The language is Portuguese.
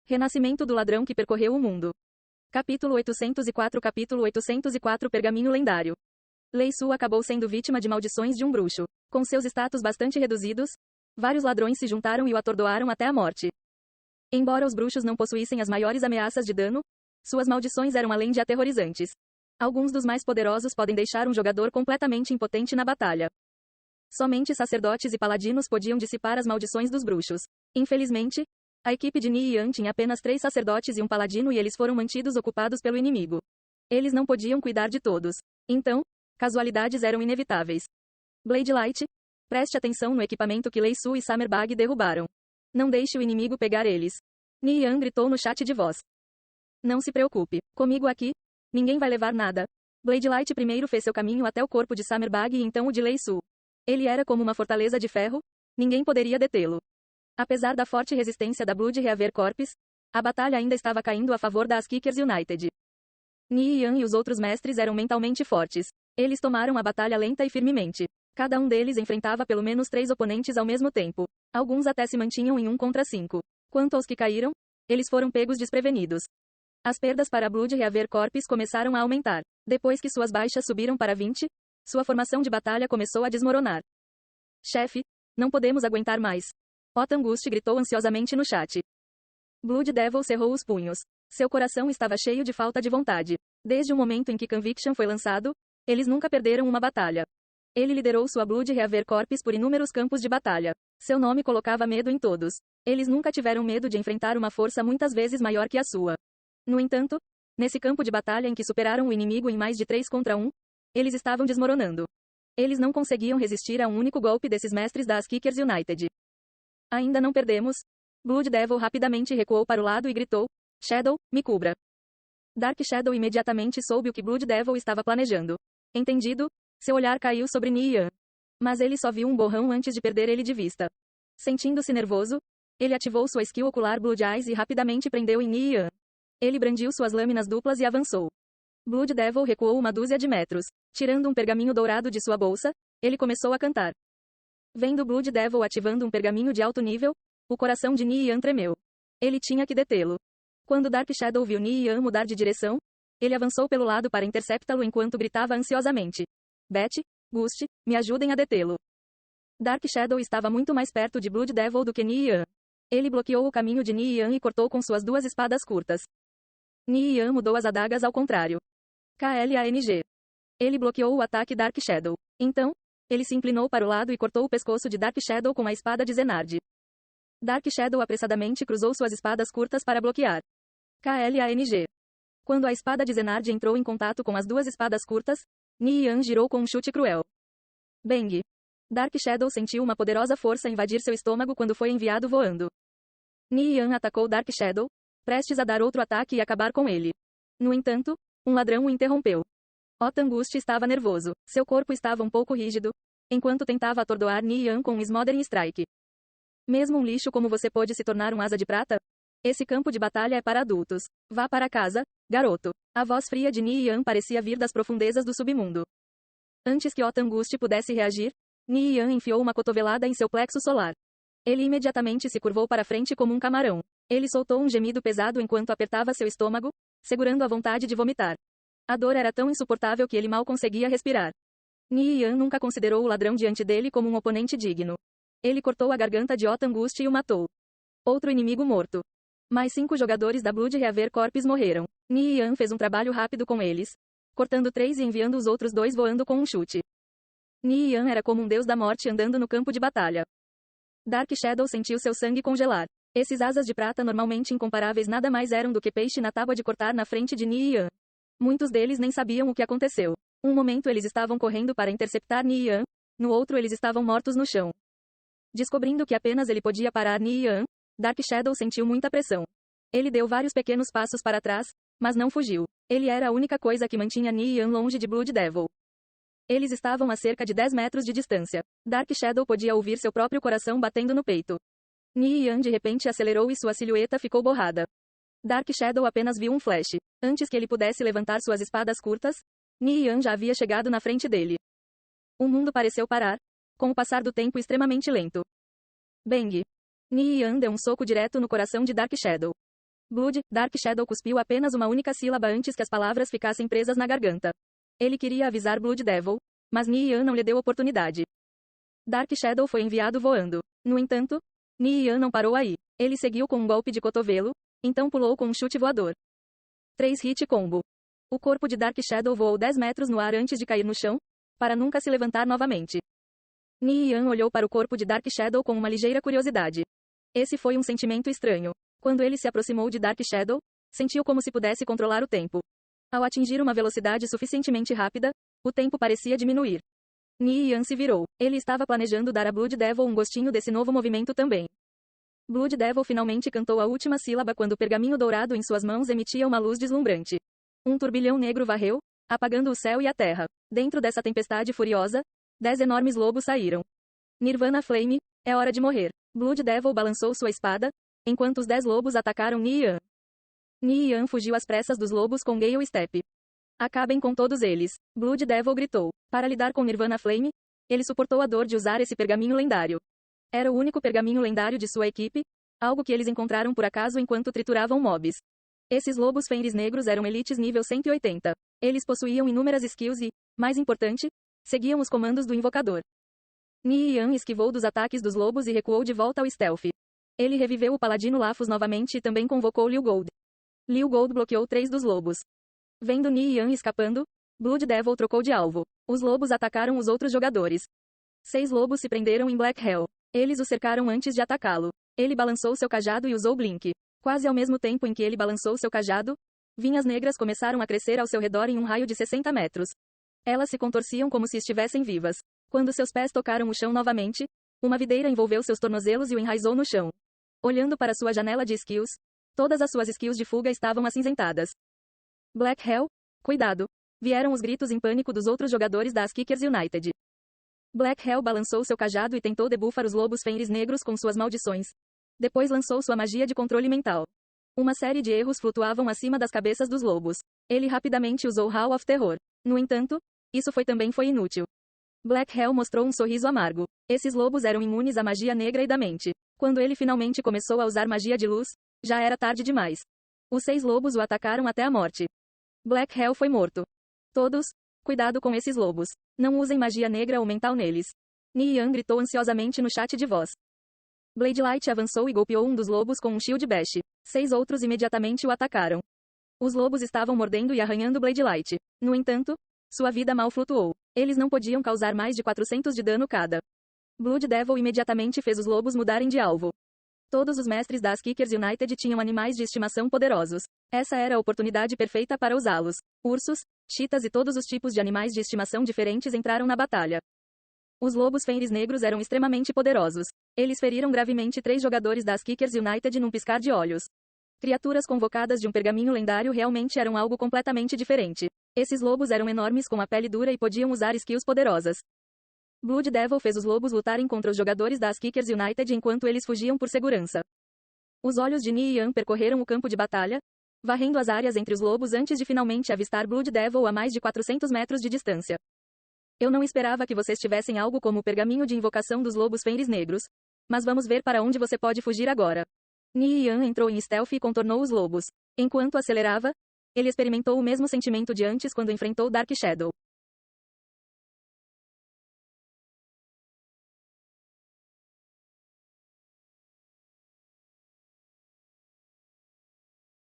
Renascimento do ladrão que percorreu o mundo. Capítulo 804 Pergaminho lendário. Lei Su acabou sendo vítima de maldições de um bruxo. Com seus status bastante reduzidos, vários ladrões se juntaram e o atordoaram até a morte. Embora os bruxos não possuíssem as maiores ameaças de dano, suas maldições eram além de aterrorizantes. Alguns dos mais poderosos podem deixar um jogador completamente impotente na batalha. Somente sacerdotes e paladinos podiam dissipar as maldições dos bruxos. Infelizmente, a equipe de Ni Yan tinha apenas 3 sacerdotes e um paladino e eles foram mantidos ocupados pelo inimigo. Eles não podiam cuidar de todos. Então, casualidades eram inevitáveis. Blade Light, preste atenção no equipamento que Lei Su e Summerbag derrubaram. Não deixe o inimigo pegar eles. Ni Yan gritou no chat de voz. Não se preocupe, comigo aqui, ninguém vai levar nada. Blade Light primeiro fez seu caminho até o corpo de Summerbag e então o de Lei Su. Ele era como uma fortaleza de ferro, ninguém poderia detê-lo. Apesar da forte resistência da Blood Reaver Corps, a batalha ainda estava caindo a favor das Kickers United. Ni Yan e os outros mestres eram mentalmente fortes. Eles tomaram a batalha lenta e firmemente. Cada um deles enfrentava pelo menos 3 oponentes ao mesmo tempo. Alguns até se mantinham em 1 contra 5. Quanto aos que caíram, eles foram pegos desprevenidos. As perdas para a Blood Reaver Corps começaram a aumentar. Depois que suas baixas subiram para 20, sua formação de batalha começou a desmoronar. Chefe, não podemos aguentar mais. Otangust gritou ansiosamente no chat. Blood Devil cerrou os punhos. Seu coração estava cheio de falta de vontade. Desde o momento em que Conviction foi lançado, eles nunca perderam uma batalha. Ele liderou sua Blood Reaver Corps por inúmeros campos de batalha. Seu nome colocava medo em todos. Eles nunca tiveram medo de enfrentar uma força muitas vezes maior que a sua. No entanto, nesse campo de batalha em que superaram o inimigo em mais de 3 contra 1, eles estavam desmoronando. Eles não conseguiam resistir a um único golpe desses mestres das Kickers United. Ainda não perdemos. Blood Devil rapidamente recuou para o lado e gritou, Shadow, me cubra. Dark Shadow imediatamente soube o que Blood Devil estava planejando. Entendido, seu olhar caiu sobre Ni Yan. Mas ele só viu um borrão antes de perder ele de vista. Sentindo-se nervoso, ele ativou sua skill ocular Blood Eyes e rapidamente prendeu em Ni Yan. Ele brandiu suas lâminas duplas e avançou. Blood Devil recuou uma dúzia de metros. Tirando um pergaminho dourado de sua bolsa, ele começou a cantar. Vendo Blood Devil ativando um pergaminho de alto nível, o coração de Ni Yan tremeu. Ele tinha que detê-lo. Quando Dark Shadow viu Ni Yan mudar de direção, ele avançou pelo lado para interceptá-lo enquanto gritava ansiosamente. Beth, Gust, me ajudem a detê-lo. Dark Shadow estava muito mais perto de Blood Devil do que Ni Yan. Ele bloqueou o caminho de Ni Yan e cortou com suas 2 espadas curtas. Ni Yan mudou as adagas ao contrário. KLANG. Ele bloqueou o ataque Dark Shadow. Então, ele se inclinou para o lado e cortou o pescoço de Dark Shadow com a espada de Zenard. Dark Shadow apressadamente cruzou suas espadas curtas para bloquear. KLANG. Quando a espada de Zenard entrou em contato com as 2 espadas curtas, Ni Yan girou com um chute cruel. Bang! Dark Shadow sentiu uma poderosa força invadir seu estômago quando foi enviado voando. Ni Yan atacou Dark Shadow, prestes a dar outro ataque e acabar com ele. No entanto, um ladrão o interrompeu. Otangust estava nervoso. Seu corpo estava um pouco rígido, enquanto tentava atordoar Ni Yan com um Smothering Strike. Mesmo um lixo como você pode se tornar um asa de prata? Esse campo de batalha é para adultos. Vá para casa, garoto. A voz fria de Ni Yan parecia vir das profundezas do submundo. Antes que Otangust pudesse reagir, Ni Yan enfiou uma cotovelada em seu plexo solar. Ele imediatamente se curvou para frente como um camarão. Ele soltou um gemido pesado enquanto apertava seu estômago, segurando a vontade de vomitar. A dor era tão insuportável que ele mal conseguia respirar. Ni Yan nunca considerou o ladrão diante dele como um oponente digno. Ele cortou a garganta de Otangust e o matou. Outro inimigo morto. Mais 5 jogadores da Blood Reaver Corps morreram. Ni Yan fez um trabalho rápido com eles, cortando 3 e enviando os outros 2 voando com um chute. Ni Yan era como um deus da morte andando no campo de batalha. Dark Shadow sentiu seu sangue congelar. Esses asas de prata normalmente incomparáveis nada mais eram do que peixe na tábua de cortar na frente de Ni Yan. Muitos deles nem sabiam o que aconteceu. Um momento eles estavam correndo para interceptar Ni Yan, no outro eles estavam mortos no chão. Descobrindo que apenas ele podia parar Ni Yan, Dark Shadow sentiu muita pressão. Ele deu vários pequenos passos para trás, mas não fugiu. Ele era a única coisa que mantinha Ni Yan longe de Blood Devil. Eles estavam a cerca de 10 metros de distância. Dark Shadow podia ouvir seu próprio coração batendo no peito. Ni Yan de repente acelerou e sua silhueta ficou borrada. Dark Shadow apenas viu um flash. Antes que ele pudesse levantar suas espadas curtas, Ni Yan já havia chegado na frente dele. O mundo pareceu parar, com o passar do tempo extremamente lento. Bang! Ni Yan deu um soco direto no coração de Dark Shadow. Blood, Dark Shadow cuspiu apenas uma única sílaba antes que as palavras ficassem presas na garganta. Ele queria avisar Blood Devil, mas Nian não lhe deu oportunidade. Dark Shadow foi enviado voando. No entanto, Nian não parou aí. Ele seguiu com um golpe de cotovelo, então pulou com um chute voador. 3 hit combo. O corpo de Dark Shadow voou 10 metros no ar antes de cair no chão, para nunca se levantar novamente. Nian olhou para o corpo de Dark Shadow com uma ligeira curiosidade. Esse foi um sentimento estranho. Quando ele se aproximou de Dark Shadow, sentiu como se pudesse controlar o tempo. Ao atingir uma velocidade suficientemente rápida, o tempo parecia diminuir. Nian se virou. Ele estava planejando dar a Blood Devil um gostinho desse novo movimento também. Blood Devil finalmente cantou a última sílaba quando o pergaminho dourado em suas mãos emitia uma luz deslumbrante. Um turbilhão negro varreu, apagando o céu e a terra. Dentro dessa tempestade furiosa, 10 enormes lobos saíram. Nirvana Flame, é hora de morrer. Blood Devil balançou sua espada, enquanto os 10 lobos atacaram Nian. Nian fugiu às pressas dos lobos com Gale Step. Acabem com todos eles, Blood Devil gritou. Para lidar com Nirvana Flame, ele suportou a dor de usar esse pergaminho lendário. Era o único pergaminho lendário de sua equipe, algo que eles encontraram por acaso enquanto trituravam mobs. Esses lobos fenris negros eram elites nível 180. Eles possuíam inúmeras skills e, mais importante, seguiam os comandos do invocador. Nian esquivou dos ataques dos lobos e recuou de volta ao stealth. Ele reviveu o paladino Lafos novamente e também convocou Liu Gold. Liu Gold bloqueou 3 dos lobos. Vendo Nian escapando, Blood Devil trocou de alvo. Os lobos atacaram os outros jogadores. 6 lobos se prenderam em Black Hell. Eles o cercaram antes de atacá-lo. Ele balançou seu cajado e usou Blink. Quase ao mesmo tempo em que ele balançou seu cajado, vinhas negras começaram a crescer ao seu redor em um raio de 60 metros. Elas se contorciam como se estivessem vivas. Quando seus pés tocaram o chão novamente, uma videira envolveu seus tornozelos e o enraizou no chão. Olhando para sua janela de skills, todas as suas skills de fuga estavam acinzentadas. Black Hell, cuidado! Vieram os gritos em pânico dos outros jogadores das Kickers United. Black Hell balançou seu cajado e tentou debuffar os lobos fenris negros com suas maldições. Depois lançou sua magia de controle mental. Uma série de erros flutuavam acima das cabeças dos lobos. Ele rapidamente usou Hall of Terror. No entanto, isso também foi inútil. Black Hell mostrou um sorriso amargo. Esses lobos eram imunes à magia negra e da mente. Quando ele finalmente começou a usar magia de luz, já era tarde demais. Os 6 lobos o atacaram até a morte. Black Hell foi morto. Todos, cuidado com esses lobos. Não usem magia negra ou mental neles. Nian gritou ansiosamente no chat de voz. Blade Light avançou e golpeou um dos lobos com um Shield Bash. 6 outros imediatamente o atacaram. Os lobos estavam mordendo e arranhando Blade Light. No entanto, sua vida mal flutuou. Eles não podiam causar mais de 400 de dano cada. Blood Devil imediatamente fez os lobos mudarem de alvo. Todos os mestres das Kickers United tinham animais de estimação poderosos. Essa era a oportunidade perfeita para usá-los. Ursos, cheetahs e todos os tipos de animais de estimação diferentes entraram na batalha. Os lobos fenris negros eram extremamente poderosos. Eles feriram gravemente 3 jogadores das Kickers United num piscar de olhos. Criaturas convocadas de um pergaminho lendário realmente eram algo completamente diferente. Esses lobos eram enormes com a pele dura e podiam usar skills poderosas. Blood Devil fez os lobos lutarem contra os jogadores das Kickers United enquanto eles fugiam por segurança. Os olhos de Nian percorreram o campo de batalha, varrendo as áreas entre os lobos antes de finalmente avistar Blood Devil a mais de 400 metros de distância. Eu não esperava que vocês tivessem algo como o pergaminho de invocação dos lobos fenris negros, mas vamos ver para onde você pode fugir agora. Nian entrou em stealth e contornou os lobos. Enquanto acelerava, ele experimentou o mesmo sentimento de antes quando enfrentou Dark Shadow.